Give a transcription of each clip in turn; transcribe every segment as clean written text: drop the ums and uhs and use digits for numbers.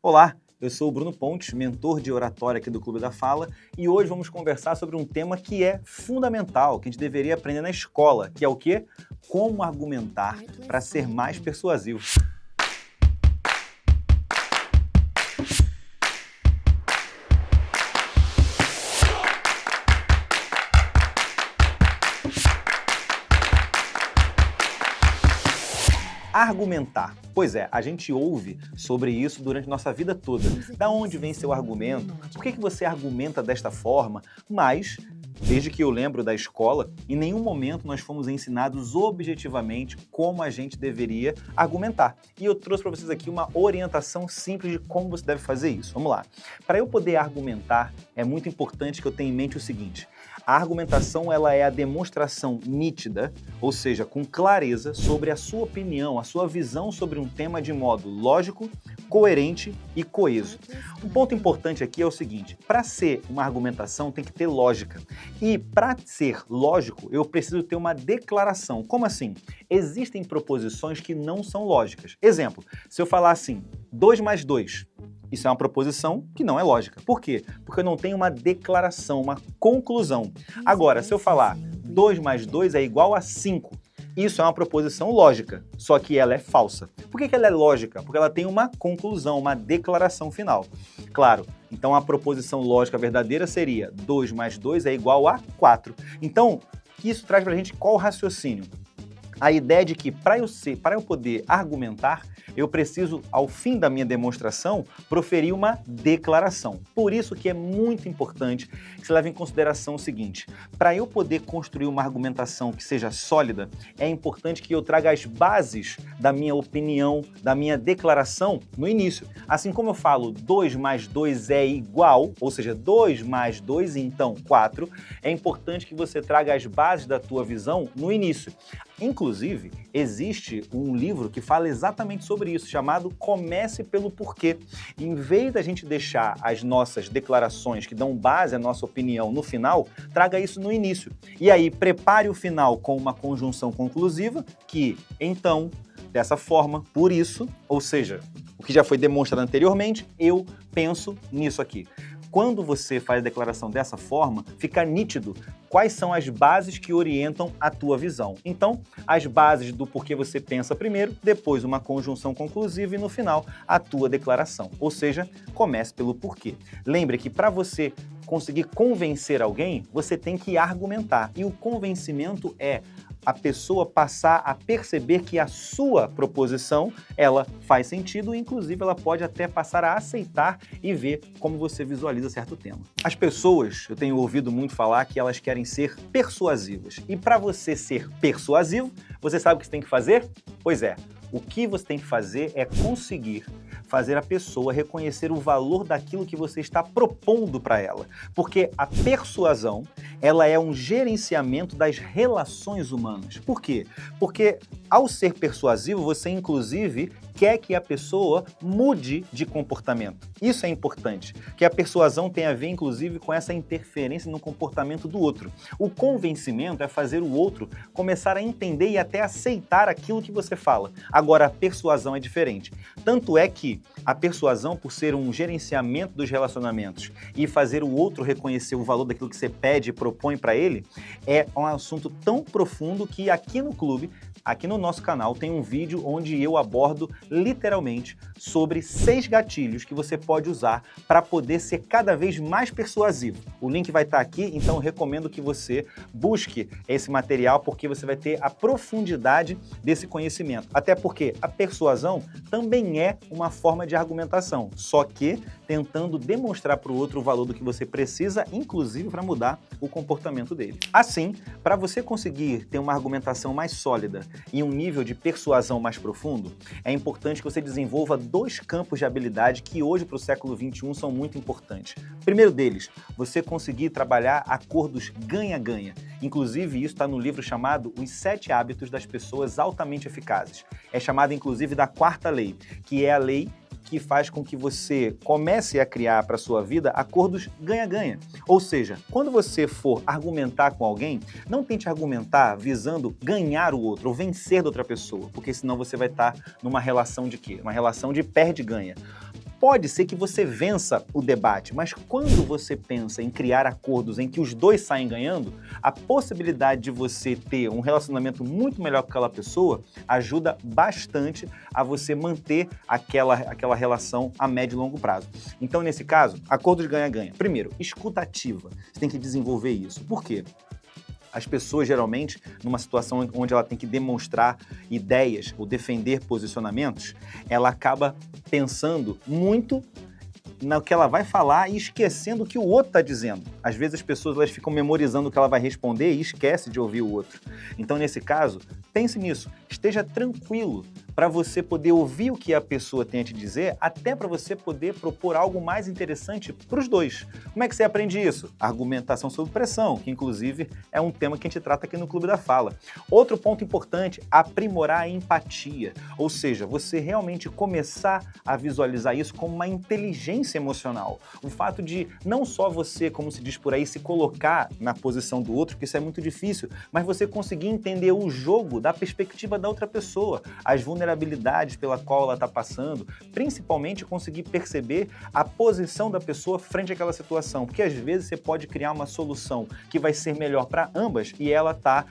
Olá, eu sou o Bruno Pontes, mentor de oratória aqui do Clube da Fala, e hoje vamos conversar sobre um tema que é fundamental, que a gente deveria aprender na escola, que é o quê? Como argumentar para ser mais persuasivo. Argumentar. Pois é, a gente ouve sobre isso durante nossa vida toda. Da onde vem seu argumento? Por que você argumenta desta forma? Mas, desde que eu lembro da escola, em nenhum momento nós fomos ensinados objetivamente como a gente deveria argumentar. E eu trouxe para vocês aqui uma orientação simples de como você deve fazer isso. Vamos lá. Para eu poder argumentar, é muito importante que eu tenha em mente o seguinte: a argumentação ela é a demonstração nítida, ou seja, com clareza, sobre a sua opinião, a sua visão sobre um tema de modo lógico, coerente e coeso. Um ponto importante aqui é o seguinte: para ser uma argumentação tem que ter lógica. E para ser lógico, eu preciso ter uma declaração. Como assim? Existem proposições que não são lógicas. Exemplo, se eu falar assim, 2 mais 2. Isso é uma proposição que não é lógica. Por quê? Porque eu não tenho uma declaração, uma conclusão. Agora, se eu falar 2 mais 2 é igual a 5, isso é uma proposição lógica, só que ela é falsa. Por que ela é lógica? Porque ela tem uma conclusão, uma declaração final. Claro, então a proposição lógica verdadeira seria 2 mais 2 é igual a 4. Então, isso traz pra gente qual o raciocínio? A ideia de que para eu poder argumentar, eu preciso, ao fim da minha demonstração, proferir uma declaração. Por isso que é muito importante que você leve em consideração o seguinte: para eu poder construir uma argumentação que seja sólida, é importante que eu traga as bases da minha opinião, da minha declaração no início. Assim como eu falo 2 mais 2 é igual, ou seja, 2 mais 2, então 4, é importante que você traga as bases da tua visão no início. Inclusive, existe um livro que fala exatamente sobre isso, chamado Comece pelo Porquê. Em vez da gente deixar as nossas declarações que dão base à nossa opinião no final, traga isso no início. E aí, prepare o final com uma conjunção conclusiva que, então, dessa forma, por isso, ou seja, o que já foi demonstrado anteriormente, eu penso nisso aqui. Quando você faz a declaração dessa forma, fica nítido quais são as bases que orientam a tua visão. Então, as bases do porquê você pensa primeiro, depois uma conjunção conclusiva e no final a tua declaração. Ou seja, comece pelo porquê. Lembre que para você conseguir convencer alguém, você tem que argumentar. E o convencimento é a pessoa passar a perceber que a sua proposição, ela faz sentido, inclusive ela pode até passar a aceitar e ver como você visualiza certo tema. As pessoas, eu tenho ouvido muito falar que elas querem ser persuasivas. E para você ser persuasivo, você sabe o que você tem que fazer? Pois é, o que você tem que fazer é conseguir fazer a pessoa reconhecer o valor daquilo que você está propondo para ela. Porque a persuasão, ela é um gerenciamento das relações humanas. Por quê? Porque ao ser persuasivo, você inclusive quer que a pessoa mude de comportamento. Isso é importante, que a persuasão tem a ver inclusive com essa interferência no comportamento do outro. O convencimento é fazer o outro começar a entender e até aceitar aquilo que você fala. Agora, a persuasão é diferente. Tanto é que a persuasão, por ser um gerenciamento dos relacionamentos e fazer o outro reconhecer o valor daquilo que você pede e propõe para ele, é um assunto tão profundo que aqui no clube, aqui no nosso canal, tem um vídeo onde eu abordo literalmente sobre 6 gatilhos que você pode usar para poder ser cada vez mais persuasivo. O link vai estar aqui, então eu recomendo que você busque esse material porque você vai ter a profundidade desse conhecimento. Até porque a persuasão também é uma forma de argumentação, só que tentando demonstrar para o outro o valor do que você precisa, inclusive para mudar o comportamento dele. Assim, para você conseguir ter uma argumentação mais sólida e um nível de persuasão mais profundo, é importante que você desenvolva 2 campos de habilidade que hoje para o século XXI são muito importantes. Primeiro deles, você conseguir trabalhar acordos ganha-ganha. Inclusive, isso está no livro chamado Os 7 Hábitos das Pessoas Altamente Eficazes. É chamado inclusive da 4ª lei, que é a lei que faz com que você comece a criar para a sua vida acordos ganha-ganha. Ou seja, quando você for argumentar com alguém, não tente argumentar visando ganhar o outro ou vencer da outra pessoa, porque senão você vai estar numa relação de quê? Uma relação de perde-ganha. Pode ser que você vença o debate, mas quando você pensa em criar acordos em que os dois saem ganhando, a possibilidade de você ter um relacionamento muito melhor com aquela pessoa ajuda bastante a você manter aquela relação a médio e longo prazo. Então, nesse caso, acordo de ganha-ganha. Primeiro, escuta ativa. Você tem que desenvolver isso. Por quê? As pessoas, geralmente, numa situação onde ela tem que demonstrar ideias ou defender posicionamentos, ela acaba pensando muito no que ela vai falar e esquecendo o que o outro está dizendo. Às vezes as pessoas elas ficam memorizando o que ela vai responder e esquece de ouvir o outro. Então, nesse caso, pense nisso. Esteja tranquilo para você poder ouvir o que a pessoa tem a te dizer, até para você poder propor algo mais interessante para os dois. Como é que você aprende isso? Argumentação sob pressão, que inclusive é um tema que a gente trata aqui no Clube da Fala. Outro ponto importante, aprimorar a empatia. Ou seja, você realmente começar a visualizar isso como uma inteligência emocional. O fato de não só você, como se diz por aí, se colocar na posição do outro, porque isso é muito difícil, mas você conseguir entender o jogo da perspectiva da outra pessoa, as vulnerabilidades pela qual ela está passando, principalmente conseguir perceber a posição da pessoa frente àquela situação, porque às vezes você pode criar uma solução que vai ser melhor para ambas e ela está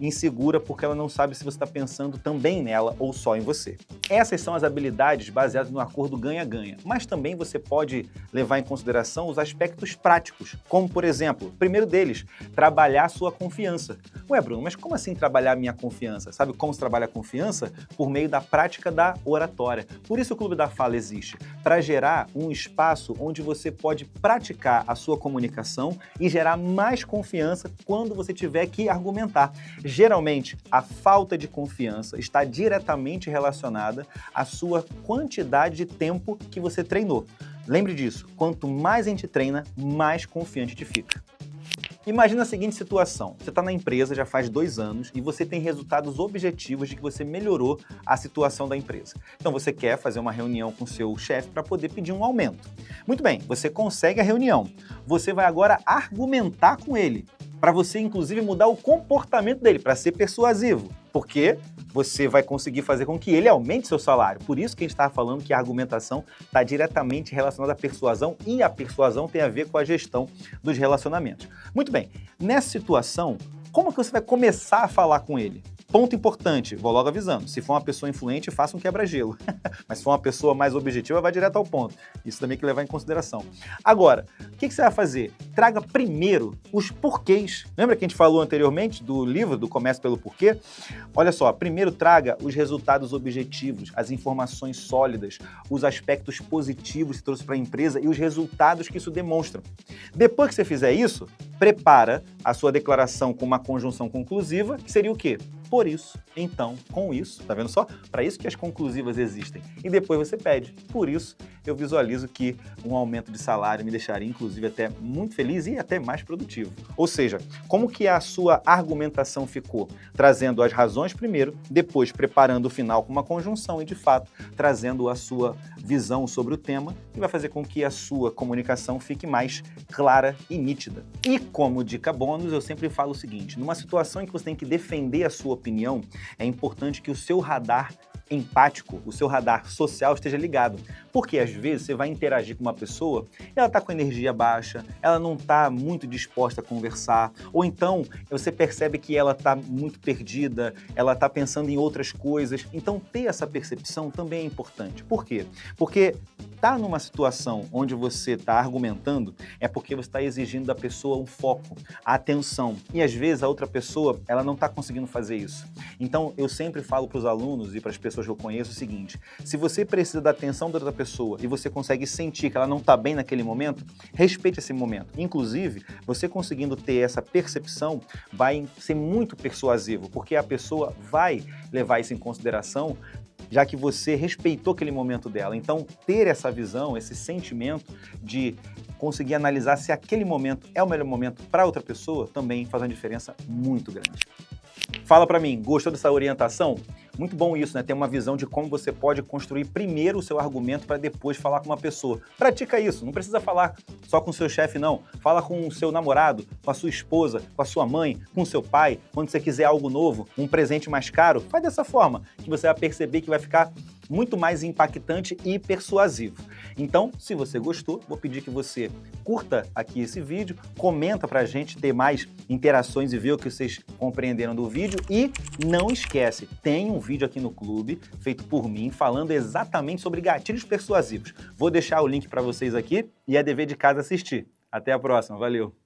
insegura porque ela não sabe se você está pensando também nela ou só em você. Essas são as habilidades baseadas no acordo ganha-ganha, mas também você pode levar em consideração os aspectos práticos, como por exemplo, primeiro deles, trabalhar a sua confiança. Ué, Bruno, mas como assim trabalhar a minha confiança? Sabe como se trabalha a confiança? Por meio da prática da oratória. Por isso o Clube da Fala existe, para gerar um espaço onde você pode praticar a sua comunicação e gerar mais confiança quando você tiver que argumentar. Geralmente, a falta de confiança está diretamente relacionada à sua quantidade de tempo que você treinou. Lembre disso, quanto mais a gente treina, mais confiante a gente fica. Imagina a seguinte situação, você está na empresa já faz 2 anos e você tem resultados objetivos de que você melhorou a situação da empresa. Então você quer fazer uma reunião com o seu chefe para poder pedir um aumento. Muito bem, você consegue a reunião. Você vai agora argumentar com ele, para você inclusive mudar o comportamento dele, para ser persuasivo. Porque você vai conseguir fazer com que ele aumente seu salário. Por isso que a gente estava falando que a argumentação está diretamente relacionada à persuasão e a persuasão tem a ver com a gestão dos relacionamentos. Muito bem, nessa situação, como que você vai começar a falar com ele? Ponto importante, vou logo avisando, se for uma pessoa influente, faça um quebra-gelo. Mas se for uma pessoa mais objetiva, vai direto ao ponto. Isso também tem que levar em consideração. Agora, o que você vai fazer? Traga primeiro os porquês. Lembra que a gente falou anteriormente do livro, do Comece pelo Porquê? Olha só, primeiro traga os resultados objetivos, as informações sólidas, os aspectos positivos que trouxe para a empresa e os resultados que isso demonstra. Depois que você fizer isso, prepara a sua declaração com uma conjunção conclusiva, que seria o quê? Por isso, então, com isso, tá vendo só? Para isso que as conclusivas existem. E depois você pede. Por isso, eu visualizo que um aumento de salário me deixaria, inclusive, até muito feliz e até mais produtivo. Ou seja, como que a sua argumentação ficou? Trazendo as razões primeiro, depois preparando o final com uma conjunção e, de fato, trazendo a sua visão sobre o tema e vai fazer com que a sua comunicação fique mais clara e nítida. E como dica bônus, eu sempre falo o seguinte, numa situação em que você tem que defender a sua opinião, é importante que o seu radar empático, o seu radar social esteja ligado. Porque às vezes você vai interagir com uma pessoa e ela está com energia baixa, ela não está muito disposta a conversar, ou então você percebe que ela está muito perdida, ela está pensando em outras coisas. Então ter essa percepção também é importante. Por quê? Porque estar numa situação onde você está argumentando é porque você está exigindo da pessoa um foco, a atenção. E às vezes a outra pessoa ela não está conseguindo fazer isso. Então eu sempre falo para os alunos e para as pessoas que eu conheço o seguinte, se você precisa da atenção da outra pessoa e você consegue sentir que ela não está bem naquele momento, respeite esse momento. Inclusive, você conseguindo ter essa percepção vai ser muito persuasivo, porque a pessoa vai levar isso em consideração, já que você respeitou aquele momento dela. Então, ter essa visão, esse sentimento de conseguir analisar se aquele momento é o melhor momento para outra pessoa, também faz uma diferença muito grande. Fala pra mim, gostou dessa orientação? Muito bom isso, né? Ter uma visão de como você pode construir primeiro o seu argumento para depois falar com uma pessoa. Pratica isso, não precisa falar só com o seu chefe, não. Fala com o seu namorado, com a sua esposa, com a sua mãe, com o seu pai. Quando você quiser algo novo, um presente mais caro, faz dessa forma, que você vai perceber que vai ficar muito mais impactante e persuasivo. Então, se você gostou, vou pedir que você curta aqui esse vídeo, comenta pra gente ter mais interações e ver o que vocês compreenderam do vídeo e não esquece, tem um vídeo aqui no clube feito por mim falando exatamente sobre gatilhos persuasivos. Vou deixar o link para vocês aqui e é dever de casa assistir. Até a próxima, valeu!